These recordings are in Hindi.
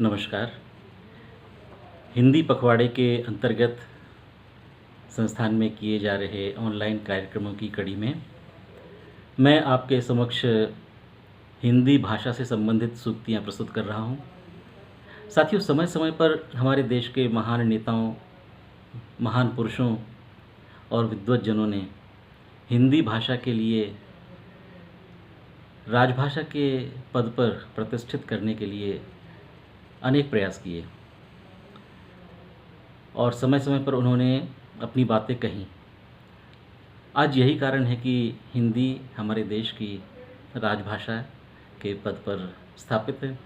नमस्कार। हिंदी पखवाड़े के अंतर्गत संस्थान में किए जा रहे ऑनलाइन कार्यक्रमों की कड़ी में मैं आपके समक्ष हिंदी भाषा से संबंधित सूक्तियाँ प्रस्तुत कर रहा हूँ। साथियों, समय-समय पर हमारे देश के महान नेताओं, महान पुरुषों और विद्वज्जनों ने हिंदी भाषा के लिए राजभाषा के पद पर प्रतिष्ठित करने के लिए अनेक प्रयास किए और समय-समय पर उन्होंने अपनी बातें कहीं। आज यही कारण है कि हिंदी हमारे देश की राजभाषा के पद पर स्थापित है।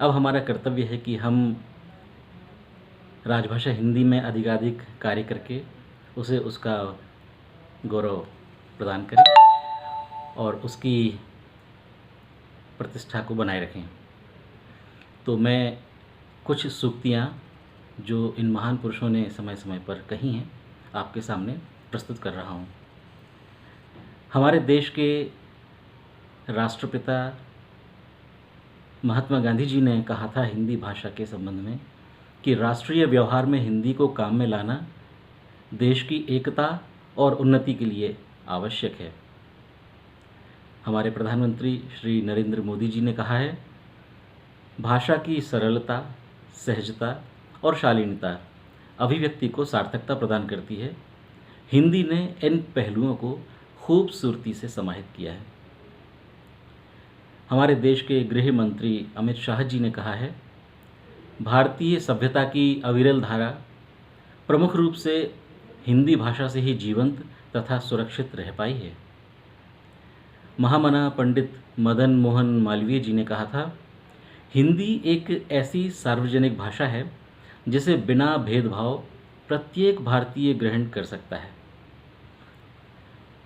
अब हमारा कर्तव्य है कि हम राजभाषा हिंदी में अधिकाधिक कार्य करके उसे उसका गौरव प्रदान करें और उसकी प्रतिष्ठा को बनाए रखें। तो मैं कुछ सूक्तियाँ जो इन महान पुरुषों ने समय-समय पर कही हैं, आपके सामने प्रस्तुत कर रहा हूँ। हमारे देश के राष्ट्रपिता महात्मा गांधी जी ने कहा था हिंदी भाषा के संबंध में कि राष्ट्रीय व्यवहार में हिंदी को काम में लाना देश की एकता और उन्नति के लिए आवश्यक है। हमारे प्रधानमंत्री श्री नरेंद्र मोदी जी ने कहा है, भाषा की सरलता, सहजता और शालीनता अभिव्यक्ति को सार्थकता प्रदान करती है। हिंदी ने इन पहलुओं को खूबसूरती से समाहित किया है। हमारे देश के गृह मंत्री अमित शाह जी ने कहा है, भारतीय सभ्यता की अविरल धारा प्रमुख रूप से हिंदी भाषा से ही जीवंत तथा सुरक्षित रह पाई है। महामना पंडित मदन मोहन मालवीय जी ने कहा था, हिंदी एक ऐसी सार्वजनिक भाषा है जिसे बिना भेदभाव प्रत्येक भारतीय ग्रहण कर सकता है।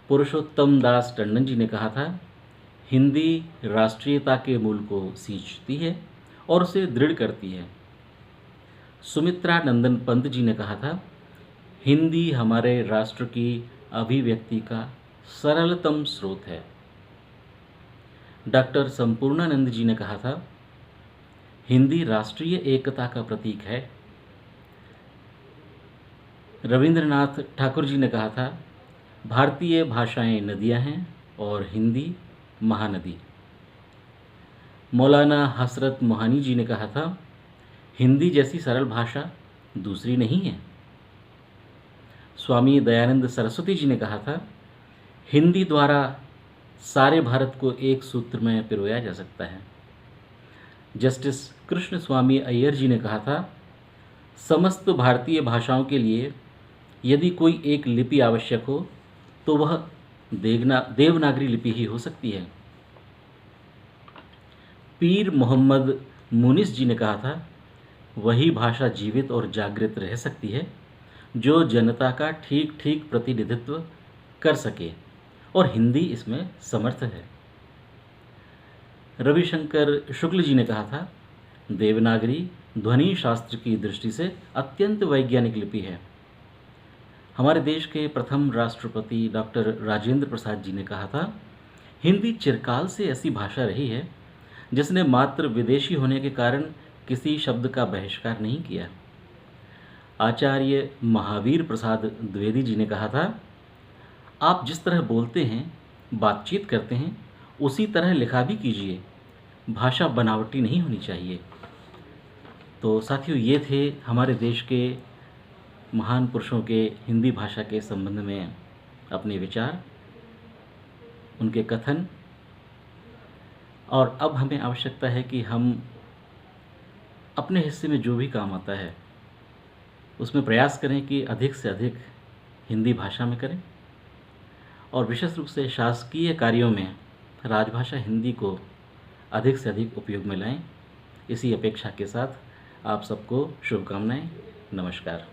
पुरुषोत्तम दास टंडन जी ने कहा था, हिंदी राष्ट्रीयता के मूल को सींचती है और उसे दृढ़ करती है। सुमित्रा नंदन पंत जी ने कहा था, हिंदी हमारे राष्ट्र की अभिव्यक्ति का सरलतम स्रोत है। डॉक्टर संपूर्णानंद जी ने कहा था, हिंदी राष्ट्रीय एकता का प्रतीक है। रविंद्रनाथ ठाकुर जी ने कहा था, भारतीय भाषाएं नदियां हैं और हिंदी महानदी। मौलाना हसरत मोहानी जी ने कहा था, हिंदी जैसी सरल भाषा दूसरी नहीं है। स्वामी दयानंद सरस्वती जी ने कहा था, हिंदी द्वारा सारे भारत को एक सूत्र में पिरोया जा सकता है। जस्टिस कृष्ण स्वामी अय्यर जी ने कहा था, समस्त भारतीय भाषाओं के लिए यदि कोई एक लिपि आवश्यक हो तो वह देवनागरी लिपि ही हो सकती है। पीर मोहम्मद मुनिस जी ने कहा था, वही भाषा जीवित और जागृत रह सकती है जो जनता का ठीक ठीक प्रतिनिधित्व कर सके और हिंदी इसमें समर्थ है। रविशंकर शुक्ल जी ने कहा था, देवनागरी ध्वनि शास्त्र की दृष्टि से अत्यंत वैज्ञानिक लिपि है। हमारे देश के प्रथम राष्ट्रपति डॉक्टर राजेंद्र प्रसाद जी ने कहा था, हिंदी चिरकाल से ऐसी भाषा रही है जिसने मात्र विदेशी होने के कारण किसी शब्द का बहिष्कार नहीं किया। आचार्य महावीर प्रसाद द्विवेदी जी ने कहा था, आप जिस तरह बोलते हैं, बातचीत करते हैं, उसी तरह लिखा भी कीजिए। भाषा बनावटी नहीं होनी चाहिए। तो साथियों, ये थे हमारे देश के महान पुरुषों के हिंदी भाषा के संबंध में अपने विचार, उनके कथन। और अब हमें आवश्यकता है कि हम अपने हिस्से में जो भी काम आता है उसमें प्रयास करें कि अधिक से अधिक हिंदी भाषा में करें और विशेष रूप से शासकीय कार्यों में राजभाषा हिंदी को अधिक से अधिक उपयोग में लाएं। इसी अपेक्षा के साथ आप सबको शुभकामनाएं। नमस्कार।